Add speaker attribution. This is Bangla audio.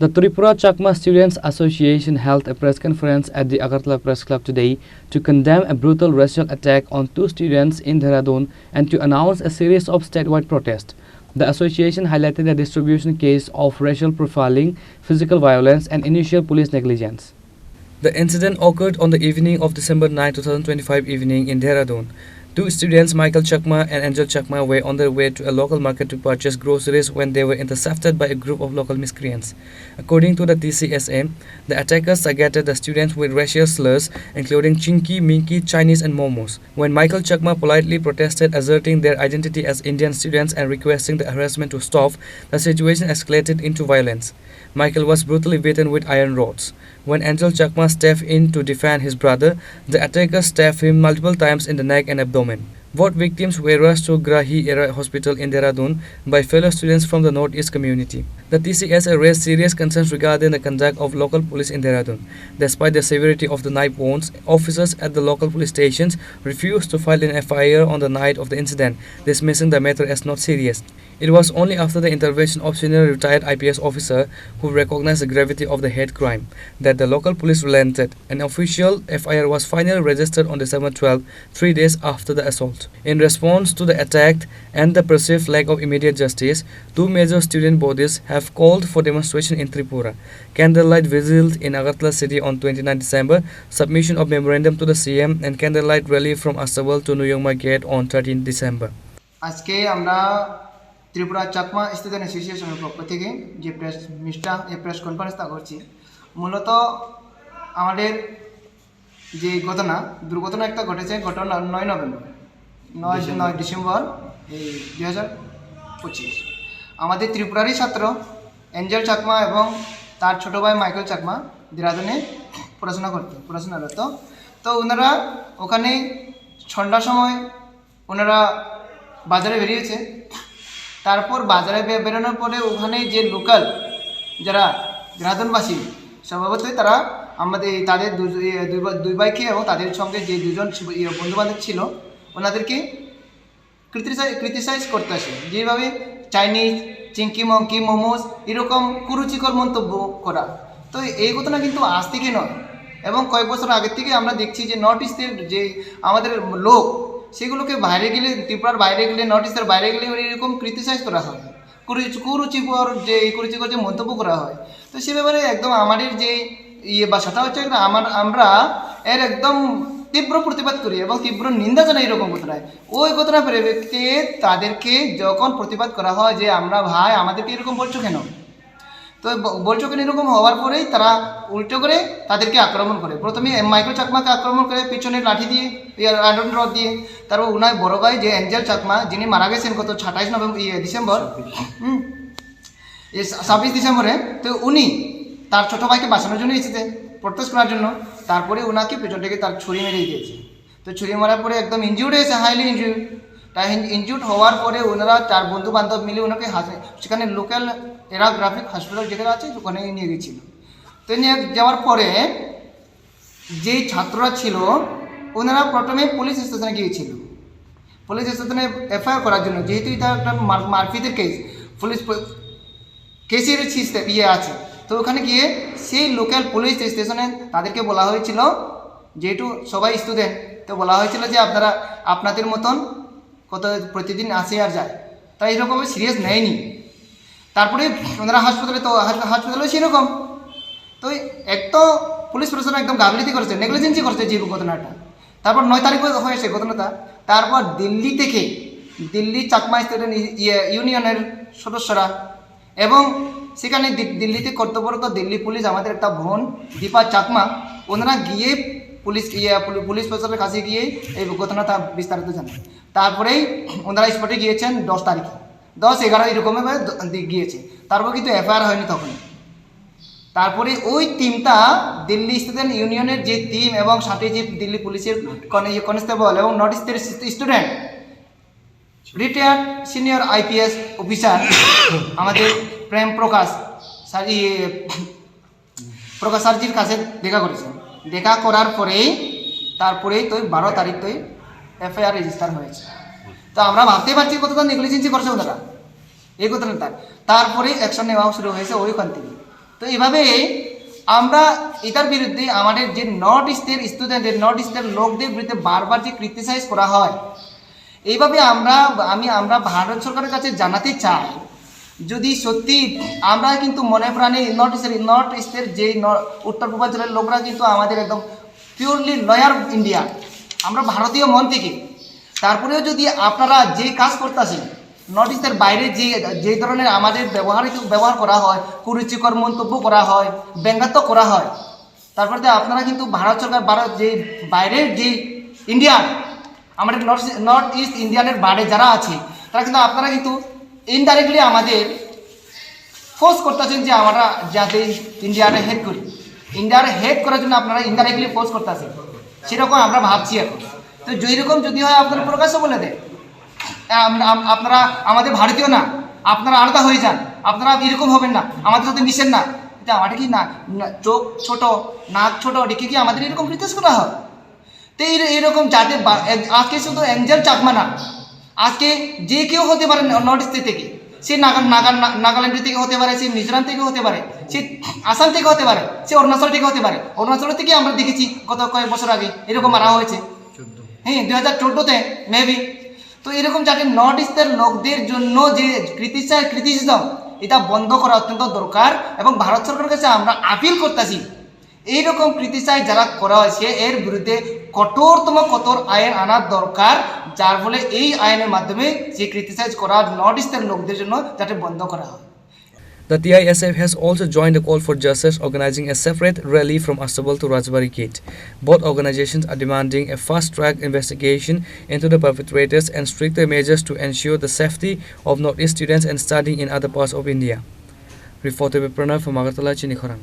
Speaker 1: The Tripura Chakma Students Association held a press conference at the Agartala Press Club today to condemn a brutal racial attack on two students in Dehradun and to announce a series of statewide protests. The association highlighted a distribution case of racial profiling, physical violence, and initial police negligence. The incident occurred on the evening of December 9, 2025 evening in Dehradun. Two students, Michael Chakma and Angel Chakma, were on their way to a local market to purchase groceries when they were intercepted by a group of local miscreants. According to the TCSA, the attackers targeted the students with racial slurs, including Chinky, Minky, Chinese, and Momos. When Michael Chakma politely protested, asserting their identity as Indian students and requesting the harassment to stop, the situation escalated into violence. Michael was brutally beaten with iron rods. When Angel Chakma stepped in to defend his brother, the attackers stabbed him multiple times in the neck and abdomen. Both victims were rushed to Grahi Era Hospital in Dehradun by fellow students from the Northeast community. The TCS raised serious concerns regarding the conduct of local police in Dehradun. Despite the severity of the knife wounds, officers at the local police stations refused to file an FIR on the night of the incident, dismissing the matter as not serious. It was only after the intervention of senior retired IPS officer who recognized the gravity of the hate crime that the local police relented. An official FIR was finally registered on December 12, 3 days after the assault. In response to the attack and the perceived lack of immediate justice, two major student bodies have called for demonstration in Tripura. Candlelight vigils in Agartala city on 29 December, submission of memorandum to the CM, and candlelight rally from Astabal to Nuyongma Gate on 13 December.
Speaker 2: আজকে আমরা ত্রিপুরা চাকমা স্টুডেন্ট অ্যাসোসিয়েশনের পক্ষ থেকে যে প্রেস কনফারেন্সটা করছি, মূলত আমাদের যে দুর্ঘটনা একটা ঘটেছে ঘটনা 9 ডিসেম্বর এই 2025 আমাদের ত্রিপুরারই ছাত্র এঞ্জেল চাকমা এবং তার ছোট ভাই মাইকেল চাকমা দেহরাদুনে পড়াশোনারত। তো ওনারা ওখানে সন্ধ্যার সময় ওনারা বাজারে বেরিয়েছে। তারপর বাজারে বেরোনোর পরে ওখানে যে লোকাল যারা দেহরাদুনবাসী, স্বভাবতই তারা তাদের দুই ভাইকে এবং তাদের সঙ্গে যে দুজন বন্ধুবান্ধব ছিল ওনাদেরকে ক্রিটিসাইজ করতেছে, যেভাবে চাইনিজ, চিংকি, মঙ্কি, মোমোস এরকম কুরুচিকর মন্তব্য করা। তো এই ঘটনা কিন্তু আজ থেকে নয়, এবং কয়েক বছর আগের থেকে আমরা দেখছি যে নর্থ ইস্টের যে আমাদের লোক, সেগুলোকে বাইরে গেলে, ত্রিপুরার বাইরে গেলে, নর্থ ইস্টের বাইরে গেলে এরকম ক্রিটিসাইজ করা হয়, কুরুচিকর যে মন্তব্য করা হয়। তো সে ব্যাপারে একদম আমাদের যে ভাষাটা হচ্ছে আমরা এর একদম তীব্র প্রতিবাদ করি এবং তীব্র নিন্দা জানাই এরকম ঘটনায়। ওই ঘটনা পরিপ্রেক্ষিতে তাদেরকে যখন প্রতিবাদ করা হয় যে আমরা ভাই আমাদেরকে এরকম বলছো কেন, তো বলছো কেন এরকম হওয়ার পরেই তারা উল্টো করে তাদেরকে আক্রমণ করে। প্রথমে মাইকেল চাকমাকে আক্রমণ করে পিছনে লাঠি দিয়ে, আয়রন রড দিয়ে। তারপর উনার বড় ভাই যে এঞ্জেল চাকমা, যিনি মারা গেছেন গত 26 ডিসেম্বর 26 ডিসেম্বরে, তো উনি তার ছোটো ভাইকে বাঁচানোর জন্য এসেছে, প্রোটেস্ট করার জন্য। তারপরে ওনাকে পেছন থেকে তার ছুরি মেরে দিয়েছে। তো ছুরি মারার পরে একদম ইনজিউর্ড হয়েছে, হাইলি ইনজিউর্ড। তাই ইনজিউর্ড হওয়ার পরে ওনারা 4 বন্ধু বান্ধব মিলে ওনাকে সেখানে লোকাল এরা গ্রাফিক হসপিটাল যেখানে আছে ওখানে নিয়ে গেছিল। তো নিয়ে যাওয়ার পরে যেই ছাত্ররা ছিল ওনারা প্রথমে পুলিশ স্টেশনে গিয়েছিল, পুলিশ স্টেশনে এফআইআর করার জন্য, যেহেতু এটা একটা মারপিটের কেস, পুলিশ কেসের আছে। তো ওখানে গিয়ে সেই লোকাল পুলিশ স্টেশনে তাদেরকে বলা হয়েছিল, যেহেতু সবাই স্টুডেন্ট, তো বলা হয়েছিল যে আপনারা আপনাদের মতন কত প্রতিদিন আসে আর যায়, তাই এরকমভাবে সিরিয়াস নেয়নি। তারপরে ওনারা হাসপাতালে সেরকম। তো এক তো পুলিশ প্রশাসন একদম গাফিলতি করেছে, নেগলিজেন্সি করেছে যে ঘটনাটা। তারপর 9 তারিখ হয়েছে ঘটনাটা। তারপর দিল্লি থেকে, দিল্লি চাকমা স্টুডেন্ট ইউনিয়নের সদস্যরা এবং সেখানে দিল্লিতে কর্তব্যরত দিল্লি পুলিশ, আমাদের একটা বোন দীপা চাকমা, ওনারা গিয়ে পুলিশ প্রশাসনের কাছে গিয়ে এই ঘটনাটা বিস্তারিত জানায়। তারপরেই ওনারা স্পটে গিয়েছেন 10 তারিখে, 10-11 এরকমভাবে গিয়েছে। তারপর কিন্তু এফআইআর হয়নি তখন। তারপরে ওই টিমটা দিল্লি স্টুডেন্ট ইউনিয়নের যে টিম এবং সাথে যে দিল্লি পুলিশের কনস্টেবল এবং নর্থ ইস্টের student, retired senior IPS officer আমাদের প্রেম প্রকাশ স্যারজির কাছে দেখা করেছেন। দেখা করার পরেই তারপরেই তো 12 তারিখ তো এফআইআর রেজিস্টার হয়েছে। তো আমরা ভাবতেই পারছি কতটা নেগলিজেন্সি করছে ওনারা এই ঘটনাটা। তারপরে অ্যাকশন নেওয়া শুরু হয়েছে ওইখান থেকে। তো তো এইভাবে আমরা এটার বিরুদ্ধে আমাদের যে নর্থ ইস্টের স্টুডেন্টদের, নর্থ ইস্টের লোকদের বিরুদ্ধে বারবার যে ক্রিটিসাইজ করা হয়, এইভাবে আমরা ভারত সরকারের কাছে জানাতে চাই, যদি সত্যি আমরা কিন্তু মনে প্রাণে নর্থ ইস্টের যে উত্তর পূর্বাঞ্চলের লোকরা কিন্তু আমাদের একদম পিওরলি লয়ার ইন্ডিয়া, আমরা ভারতীয় মন থেকে, তারপরেও যদি আপনারা যে কাজ করতেছেন নর্থ ইস্টের বাইরে যে ধরনের আমাদের ব্যবহার করা হয়, কুরুচিকর মন্তব্য করা হয়, ব্যঙ্গাত্মক করা হয়, তারপরে আপনারা কিন্তু ভারত সরকার যে বাইরের যে ইন্ডিয়ান আমাদের নর্থ ইস্ট ইন্ডিয়ানের বাইরে যারা আছে তারা কিন্তু আপনারা কিন্তু ইনডাইরেক্টলি আমাদের ফোর্স করতেছেন যে আমরা যাতে ইন্ডিয়ারে হেড করি। ইন্ডিয়ারে হেড করার জন্য আপনারা ইনডাইরেক্টলি ফোর্স করতেছেন, সেরকম আমরা ভাবছি এখন। তো যেরকম যদি হয় আপনারা প্রকাশ্য বলে দেন আপনারা আমাদের ভারতীয় না, আপনারা আলাদা হয়ে যান, আপনারা এরকম হবেন না, আমাদের সাথে মিশেন না। এটা আমাদের কি না চোখ ছোট, নাক ছোট, রেখে কি আমাদের এরকম ক্রিটিসাইজ করা হয়? তো এইরকম যাতে আজকে শুধু অ্যাঞ্জেল চাকমা না, আজকে যে কেউ হতে পারে নর্থ ইস্ট থেকে, সে নাগাল্যান্ড থেকে হতে পারে, সে মিজোরাম থেকে হতে পারে, সে আসাম থেকে হতে পারে, সে অরুণাচল থেকে হতে পারে। অরুণাচল থেকে আমরা দেখেছি গত কয়েক বছর আগে এরকম মারা হয়েছে, হ্যাঁ 2014-তে মেবি। তো এরকম যাতে নর্থ ইস্টের লোকদের জন্য যে ক্রিটিসিজম, এটা বন্ধ করা অত্যন্ত দরকার এবং ভারত সরকারের কাছে আমরা আপিল করতেছি এইরকম ক্রিটিসাইজ যারা করা হয়েছে এর বিরুদ্ধে কঠোর আইন আনার দরকার, যার ফলে এই আইনের মাধ্যমে যে ক্রিটিসাইজ করা নর্থ ইস্টের লোকদের জন্য যাতে বন্ধ করা হয়।
Speaker 1: The TISF has also joined the call for justice, organizing a separate rally from Astambul to Rajbari Gate. Both organizations are demanding a fast-track investigation into the perpetrators and stricter measures to ensure the safety of Northeast students and studying in other parts of India. Reported by Pranav from Agartala, Chinikhorang.